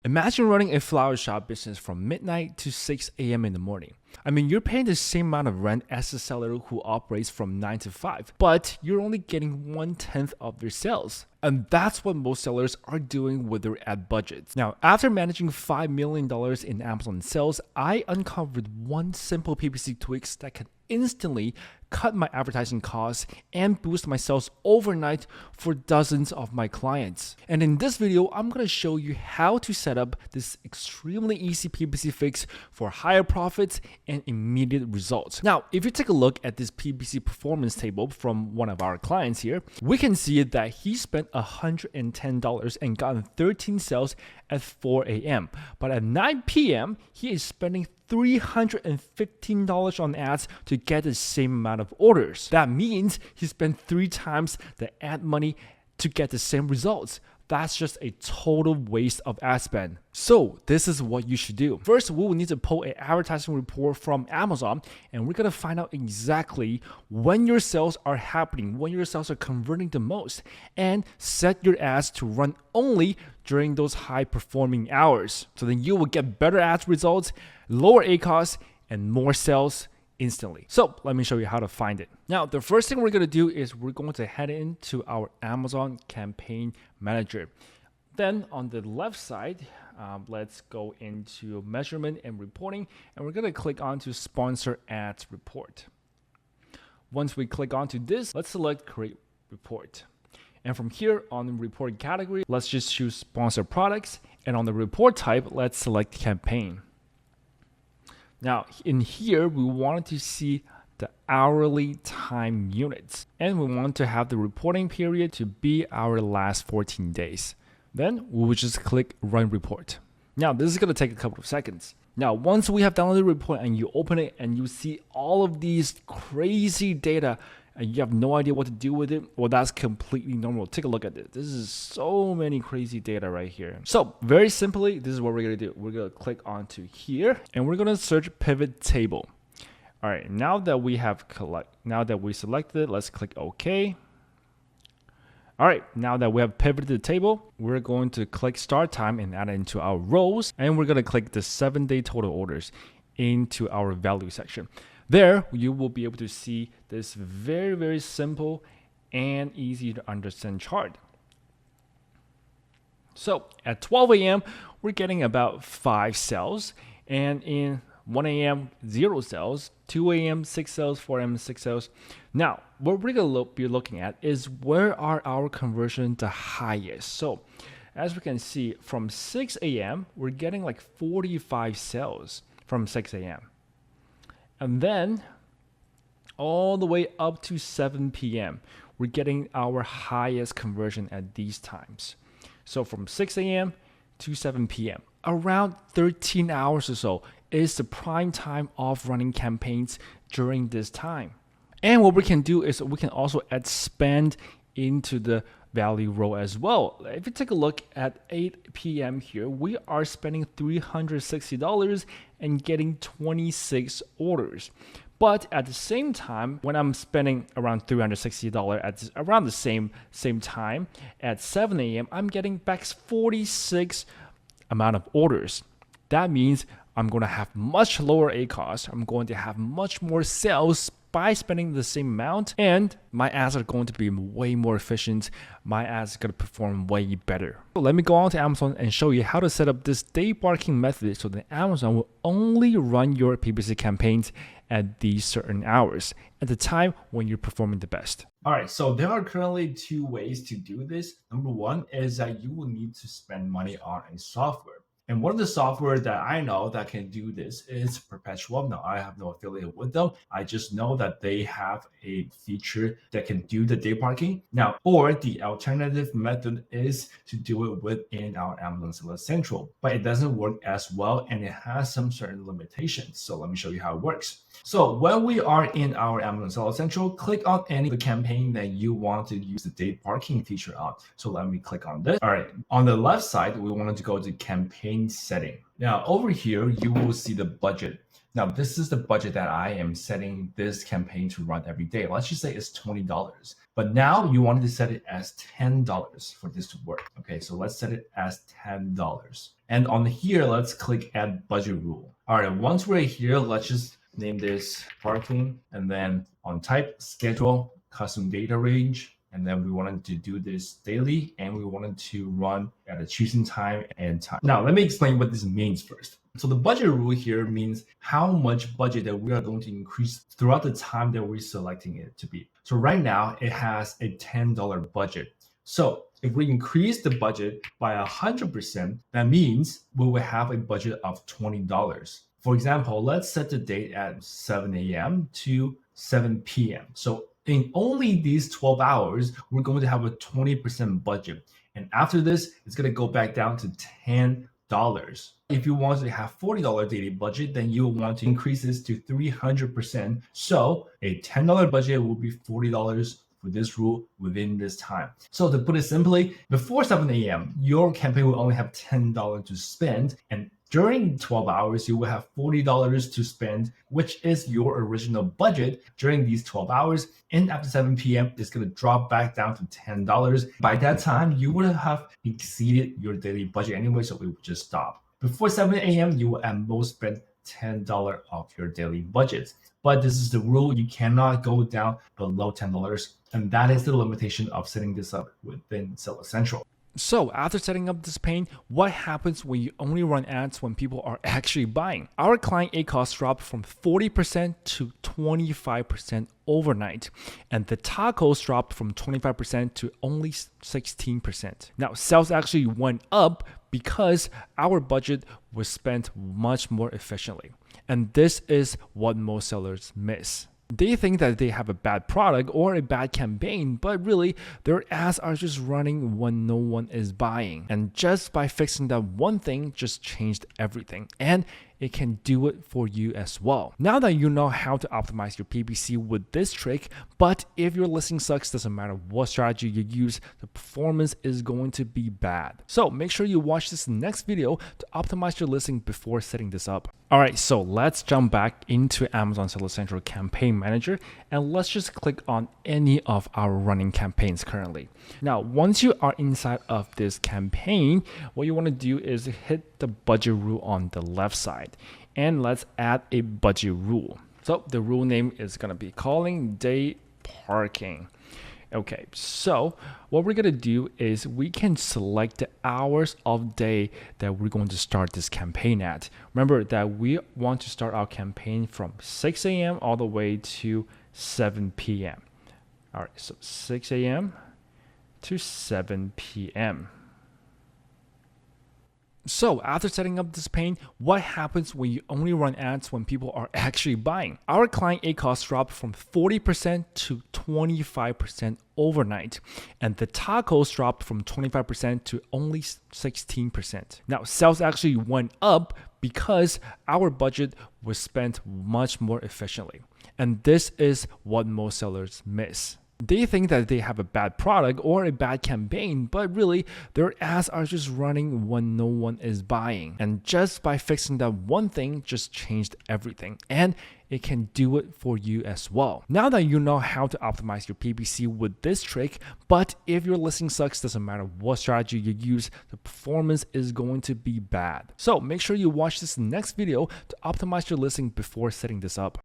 Imagine running a flower shop business from midnight to 6 a.m. in the morning. I mean, you're paying the same amount of rent as a seller who operates from 9 to 5, but you're only getting 1/10 of their sales. And that's what most sellers are doing with their ad budgets. Now, after managing $5 million in Amazon sales, I uncovered one simple PPC tweaks that can instantly cut my advertising costs and boost my sales overnight for dozens of my clients. And in this video, I'm going to show you how to set up this extremely easy PPC fix for higher profits and immediate results. Now, if you take a look at this PPC performance table from one of our clients here, we can see that he spent $110 and gotten 13 sales at 4 a.m. But at 9 p.m., he is spending $315 on ads to get the same amount of orders. That means he spent 3 times the ad money to get the same results. That's just a total waste of ad spend. So this is what you should do. First, we will need to pull an advertising report from Amazon, and we're gonna find out exactly when your sales are happening, when your sales are converting the most, and set your ads to run only during those high performing hours. So then you will get better ads results, lower ACOS, and more sales instantly. So let me show you how to find it. Now, the first thing we're going to do is we're going to head into our Amazon campaign manager. Then on the left side, let's go into measurement and reporting, and we're going to click onto sponsor ads report. Once we click onto this, let's select create report. And from here on the report category, let's just choose sponsor products. And on the report type, let's select campaign. Now, in here, we wanted to see the hourly time units, and we want to have the reporting period to be our last 14 days. Then we will just click run report. Now, this is going to take a couple of seconds. Now, once we have downloaded the report and you open it and you see all of these crazy data and you have no idea what to do with it, well, that's completely normal. Take a look at this. This is so many crazy data right here. So very simply, this is what we're gonna do. We're gonna click onto here and we're gonna search pivot table. All right, now that we selected it, let's click OK. All right, now that we have pivoted the table, we're going to click start time and add it into our rows, and we're gonna click the 7-day total orders into our value section. There, you will be able to see this very, very simple and easy to understand chart. So at 12 a.m., we're getting about 5 sales, and in 1 a.m., 0 sales, 2 a.m., 6 sales, 4 a.m., 6 sales. Now, what we're going to be looking at is where are our conversion the highest. So as we can see, from 6 a.m., we're getting like 45 sales from 6 a.m. And then all the way up to 7 p.m., we're getting our highest conversion at these times. So from 6 a.m. to 7 p.m., around 13 hours or so is the prime time of running campaigns during this time. And what we can do is we can also add spend into the value row as well. If you take a look at 8 p.m. here, we are spending $360 and getting 26 orders. But at the same time, when I'm spending around $360 at around the same time at 7 a.m., I'm getting back 46 amount of orders. That means I'm going to have much lower ACOS. I'm going to have much more sales by spending the same amount, and my ads are going to be way more efficient. My ads are going to perform way better. So let me go on to Amazon and show you how to set up this day barking method so that Amazon will only run your PPC campaigns at these certain hours at the time when you're performing the best. All right, so there are currently 2 ways to do this. Number one is that you will need to spend money on a software. And one of the software that I know that can do this is Perpetual. Now, I have no affiliate with them. I just know that they have a feature that can do the day parking. Now, or the alternative method is to do it within our Amazon Seller Central, but it doesn't work as well and it has some certain limitations. So let me show you how it works. So when we are in our Amazon Seller Central, click on any of the campaign that you want to use the day parking feature on. So let me click on this. All right, on the left side, we wanted to go to campaign campaign setting. Now over here, you will see the budget. Now this is the budget that I am setting this campaign to run every day. Let's just say it's $20. But now you wanted to set it as $10 for this to work. Okay, so let's set it as $10. And on here, let's click add budget rule. All right, once we're here, let's just name this parking, and then on type, schedule, custom data range. And then we wanted to do this daily, and we wanted to run at a choosing time and time. Now, let me explain what this means first. So the budget rule here means how much budget that we are going to increase throughout the time that we're selecting it to be. So right now it has a $10 budget. So if we increase the budget by 100%, that means we will have a budget of $20. For example, let's set the date at 7 a.m. to 7 p.m. So in only these 12 hours, we're going to have a 20% budget. And after this, it's going to go back down to $10. If you want to have $40 daily budget, then you will want to increase this to 300%. So a $10 budget will be $40 for this rule within this time. So to put it simply, before 7 a.m., your campaign will only have $10 to spend, and during 12 hours, you will have $40 to spend, which is your original budget during these 12 hours. And after 7 p.m., it's going to drop back down to $10. By that time, you would have exceeded your daily budget anyway, so it would just stop. Before 7 a.m., you will at most spend $10 of your daily budget. But this is the rule. You cannot go down below $10. And that is the limitation of setting this up within Seller Central. So after setting up this pane, what happens when you only run ads when people are actually buying? Our client ACOS dropped from 40% to 25% overnight, and the tacos dropped from 25% to only 16%. Now, sales actually went up because our budget was spent much more efficiently. And this is what most sellers miss. They think that they have a bad product or a bad campaign, but really their ads are just running when no one is buying. And just by fixing that one thing just changed everything. And it can do it for you as well. Now that you know how to optimize your PPC with this trick, but if your listing sucks, doesn't matter what strategy you use, the performance is going to be bad. So make sure you watch this next video to optimize your listing before setting this up. All right, so let's jump back into Amazon Seller Central Campaign Manager, and let's just click on any of our running campaigns currently. Now, once you are inside of this campaign, what you want to do is hit the budget rule on the left side, and let's add a budget rule. So the rule name is going to be calling day parking. Okay, so what we're going to do is we can select the hours of day that we're going to start this campaign at. Remember that we want to start our campaign from 6 a.m. all the way to 7 p.m. All right, so 6 a.m. to 7 p.m. So after setting up this pane, what happens when you only run ads when people are actually buying? Our client ACOS dropped from 40% to 25% overnight, and the tacos dropped from 25% to only 16%. Now, sales actually went up because our budget was spent much more efficiently. And this is what most sellers miss. They think that they have a bad product or a bad campaign, but really their ads are just running when no one is buying. And just by fixing that one thing just changed everything. And it can do it for you as well. Now that you know how to optimize your PPC with this trick, but if your listing sucks, doesn't matter what strategy you use, the performance is going to be bad. So make sure you watch this next video to optimize your listing before setting this up.